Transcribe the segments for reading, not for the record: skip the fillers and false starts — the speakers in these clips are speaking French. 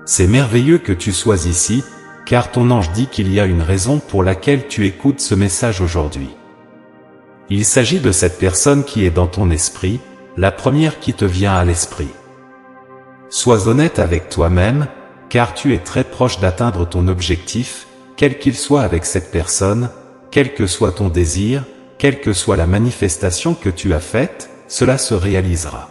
C'est merveilleux que tu sois ici, car ton ange dit qu'il y a une raison pour laquelle tu écoutes ce message aujourd'hui. Il s'agit de cette personne qui est dans ton esprit, la première qui te vient à l'esprit. Sois honnête avec toi-même, car tu es très proche d'atteindre ton objectif, quel qu'il soit avec cette personne, quel que soit ton désir, quelle que soit la manifestation que tu as faite, cela se réalisera.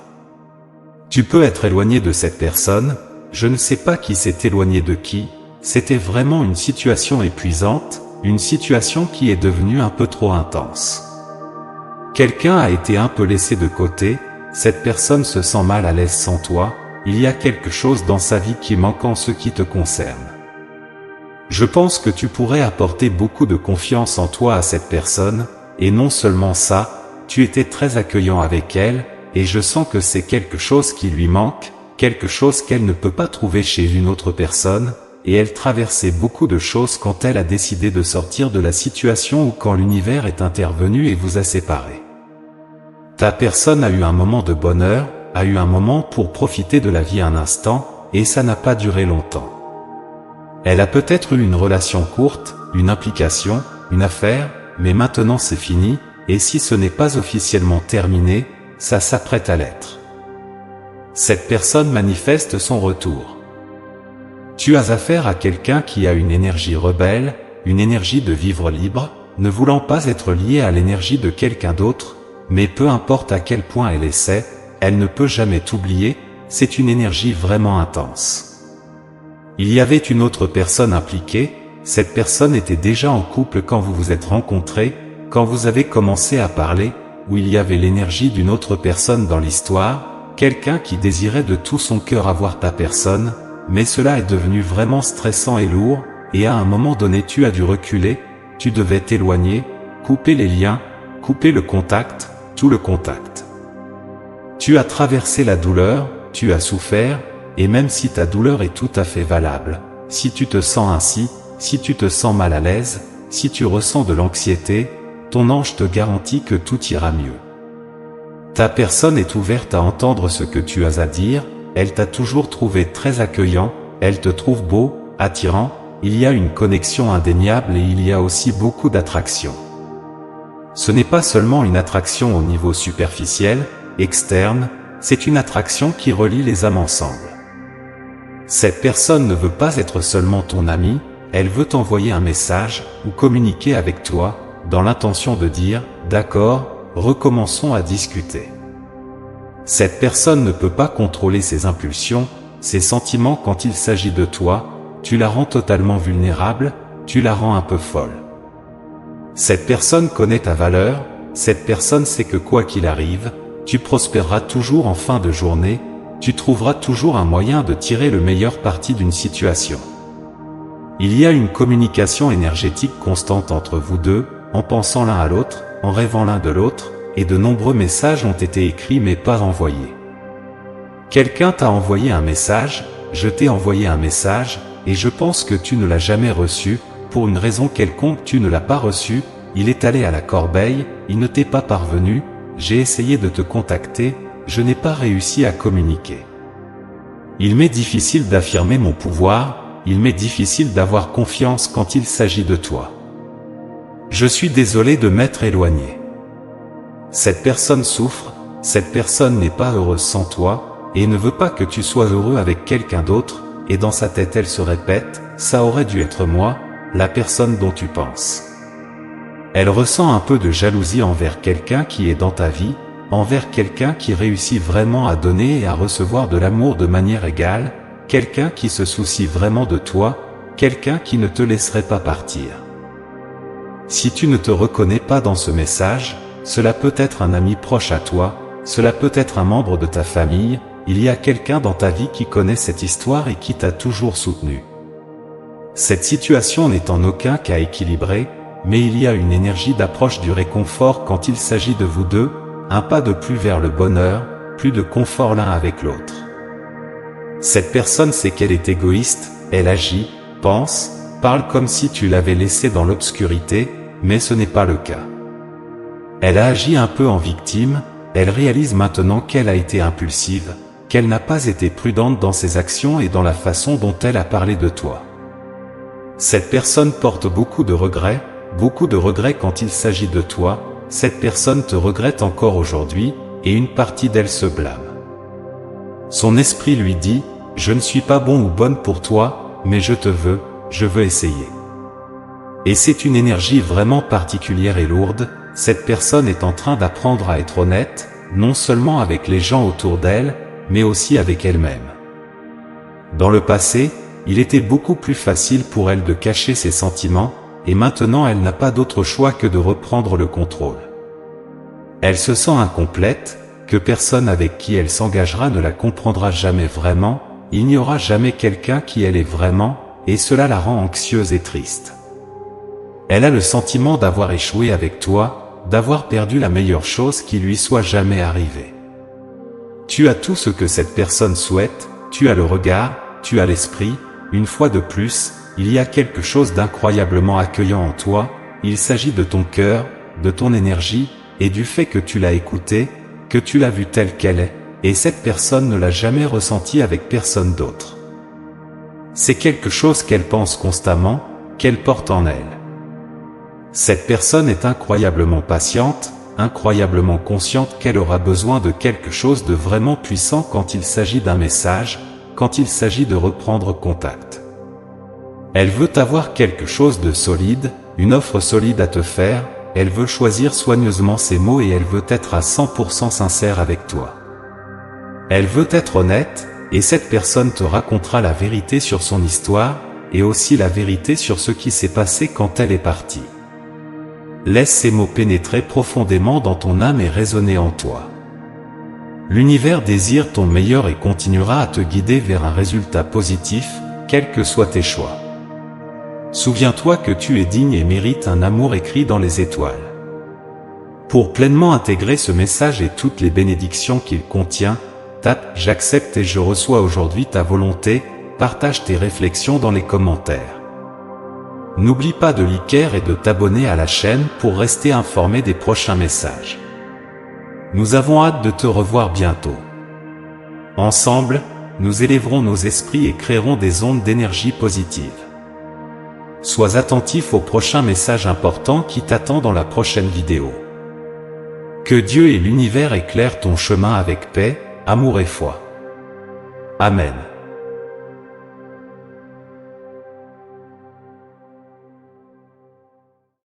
Tu peux être éloigné de cette personne, je ne sais pas qui s'est éloigné de qui, c'était vraiment une situation épuisante, une situation qui est devenue un peu trop intense. Quelqu'un a été un peu laissé de côté, cette personne se sent mal à l'aise sans toi, il y a quelque chose dans sa vie qui manque en ce qui te concerne. Je pense que tu pourrais apporter beaucoup de confiance en toi à cette personne, et non seulement ça, tu étais très accueillant avec elle, et je sens que c'est quelque chose qui lui manque, quelque chose qu'elle ne peut pas trouver chez une autre personne, et elle traversait beaucoup de choses quand elle a décidé de sortir de la situation ou quand l'univers est intervenu et vous a séparés. Ta personne a eu un moment de bonheur, a eu un moment pour profiter de la vie un instant, et ça n'a pas duré longtemps. Elle a peut-être eu une relation courte, une implication, une affaire, mais maintenant c'est fini, et si ce n'est pas officiellement terminé, ça s'apprête à l'être. Cette personne manifeste son retour. Tu as affaire à quelqu'un qui a une énergie rebelle, une énergie de vivre libre, ne voulant pas être lié à l'énergie de quelqu'un d'autre, mais peu importe à quel point elle essaie, elle ne peut jamais t'oublier, c'est une énergie vraiment intense. Il y avait une autre personne impliquée, cette personne était déjà en couple quand vous vous êtes rencontrés, quand vous avez commencé à parler, où il y avait l'énergie d'une autre personne dans l'histoire, quelqu'un qui désirait de tout son cœur avoir ta personne, mais cela est devenu vraiment stressant et lourd, et à un moment donné tu as dû reculer, tu devais t'éloigner, couper les liens, couper le contact, tout le contact. Tu as traversé la douleur, tu as souffert, et même si ta douleur est tout à fait valable, si tu te sens ainsi, si tu te sens mal à l'aise, si tu ressens de l'anxiété, ton ange te garantit que tout ira mieux. Ta personne est ouverte à entendre ce que tu as à dire, elle t'a toujours trouvé très accueillant, elle te trouve beau, attirant, il y a une connexion indéniable et il y a aussi beaucoup d'attraction. Ce n'est pas seulement une attraction au niveau superficiel, externe, c'est une attraction qui relie les âmes ensemble. Cette personne ne veut pas être seulement ton ami, elle veut t'envoyer un message ou communiquer avec toi, dans l'intention de dire « D'accord, recommençons à discuter ». Cette personne ne peut pas contrôler ses impulsions, ses sentiments quand il s'agit de toi, tu la rends totalement vulnérable, tu la rends un peu folle. Cette personne connaît ta valeur, cette personne sait que quoi qu'il arrive, tu prospéreras toujours en fin de journée, tu trouveras toujours un moyen de tirer le meilleur parti d'une situation. Il y a une communication énergétique constante entre vous deux, en pensant l'un à l'autre, en rêvant l'un de l'autre, et de nombreux messages ont été écrits mais pas envoyés. Quelqu'un t'a envoyé un message, je t'ai envoyé un message, et je pense que tu ne l'as jamais reçu, pour une raison quelconque tu ne l'as pas reçu, il est allé à la corbeille, il ne t'est pas parvenu, j'ai essayé de te contacter, je n'ai pas réussi à communiquer. Il m'est difficile d'affirmer mon pouvoir, il m'est difficile d'avoir confiance quand il s'agit de toi. Je suis désolé de m'être éloigné. Cette personne souffre, cette personne n'est pas heureuse sans toi, et ne veut pas que tu sois heureux avec quelqu'un d'autre, et dans sa tête elle se répète, ça aurait dû être moi, la personne dont tu penses. Elle ressent un peu de jalousie envers quelqu'un qui est dans ta vie, envers quelqu'un qui réussit vraiment à donner et à recevoir de l'amour de manière égale, quelqu'un qui se soucie vraiment de toi, quelqu'un qui ne te laisserait pas partir. Si tu ne te reconnais pas dans ce message, cela peut être un ami proche à toi, cela peut être un membre de ta famille, il y a quelqu'un dans ta vie qui connaît cette histoire et qui t'a toujours soutenu. Cette situation n'est en aucun cas équilibrée, mais il y a une énergie d'approche du réconfort quand il s'agit de vous deux, un pas de plus vers le bonheur, plus de confort l'un avec l'autre. Cette personne sait qu'elle est égoïste, elle agit, pense, parle comme si tu l'avais laissée dans l'obscurité, mais ce n'est pas le cas. Elle a agi un peu en victime, elle réalise maintenant qu'elle a été impulsive, qu'elle n'a pas été prudente dans ses actions et dans la façon dont elle a parlé de toi. Cette personne porte beaucoup de regrets quand il s'agit de toi, cette personne te regrette encore aujourd'hui, et une partie d'elle se blâme. Son esprit lui dit, « Je ne suis pas bon ou bonne pour toi, mais je veux essayer. » Et c'est une énergie vraiment particulière et lourde, cette personne est en train d'apprendre à être honnête, non seulement avec les gens autour d'elle, mais aussi avec elle-même. Dans le passé, il était beaucoup plus facile pour elle de cacher ses sentiments, et maintenant elle n'a pas d'autre choix que de reprendre le contrôle. Elle se sent incomplète, que personne avec qui elle s'engagera ne la comprendra jamais vraiment, il n'y aura jamais quelqu'un qui elle est vraiment, et cela la rend anxieuse et triste. Elle a le sentiment d'avoir échoué avec toi, d'avoir perdu la meilleure chose qui lui soit jamais arrivée. Tu as tout ce que cette personne souhaite, tu as le regard, tu as l'esprit, une fois de plus, il y a quelque chose d'incroyablement accueillant en toi, il s'agit de ton cœur, de ton énergie, et du fait que tu l'as écoutée, que tu l'as vue telle qu'elle est, et cette personne ne l'a jamais ressentie avec personne d'autre. C'est quelque chose qu'elle pense constamment, qu'elle porte en elle. Cette personne est incroyablement patiente, incroyablement consciente qu'elle aura besoin de quelque chose de vraiment puissant quand il s'agit d'un message, quand il s'agit de reprendre contact. Elle veut avoir quelque chose de solide, une offre solide à te faire, elle veut choisir soigneusement ses mots et elle veut être à 100% sincère avec toi. Elle veut être honnête, et cette personne te racontera la vérité sur son histoire, et aussi la vérité sur ce qui s'est passé quand elle est partie. Laisse ces mots pénétrer profondément dans ton âme et résonner en toi. L'univers désire ton meilleur et continuera à te guider vers un résultat positif, quels que soient tes choix. Souviens-toi que tu es digne et mérites un amour écrit dans les étoiles. Pour pleinement intégrer ce message et toutes les bénédictions qu'il contient, tape « J'accepte et je reçois aujourd'hui ta volonté », partage tes réflexions dans les commentaires. N'oublie pas de liker et de t'abonner à la chaîne pour rester informé des prochains messages. Nous avons hâte de te revoir bientôt. Ensemble, nous élèverons nos esprits et créerons des ondes d'énergie positive. Sois attentif au prochain message important qui t'attend dans la prochaine vidéo. Que Dieu et l'univers éclairent ton chemin avec paix, amour et foi. Amen.